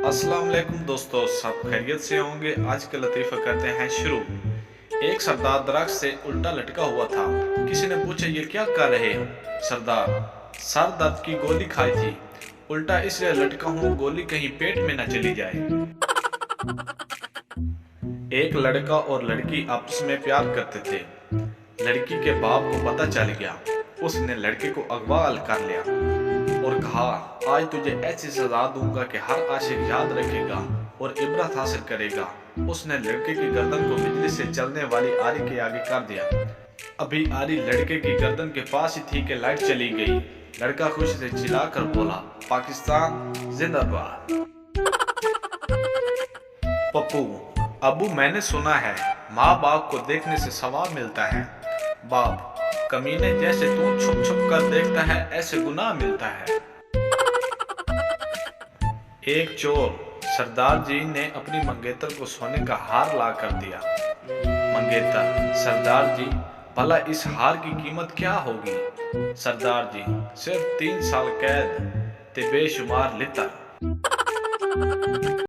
अस्सलाम वालेकुम दोस्तों, सब खैरियत से होंगे। आज का लतीफ़ा करते हैं शुरू। एक सरदार दरख्त से उल्टा लटका हुआ था। किसी ने पूछा, ये क्या कर रहे हो? सरदार: सर दर्द की गोली खाई थी, उल्टा इसलिए लटका हूँ गोली कहीं पेट में न चली जाए। एक लड़का और लड़की आपस में प्यार करते थे। लड़की के बाप को पता चल गया। उसने लड़के को अगवा कर लिया और कहा, आज तुझे ऐसी सजा दूंगा कि हर आशिक याद रखेगा और इबरत हासिल करेगा। उसने लड़के की गर्दन को बिजली से चलने वाली आरी के आगे कर दिया। अभी आरी लड़के की गर्दन के पास ही थी कि लाइट चली गई। लड़का खुशी से चिल्लाकर बोला, पाकिस्तान जिंदाबाद। पप्पू: अबू, मैंने सुना है माँ बाप को देखने से सवाब मिलता है। बाप: कमीने, जैसे तू छुप छुप कर देखता है ऐसे गुनाह मिलता है। एक चोर: सरदार जी ने अपनी मंगेतर को सोने का हार ला कर दिया। मंगेतर: सरदार जी, भला इस हार की कीमत क्या होगी? सरदार जी: सिर्फ 3 साल कैद ते बेशुमार लितर।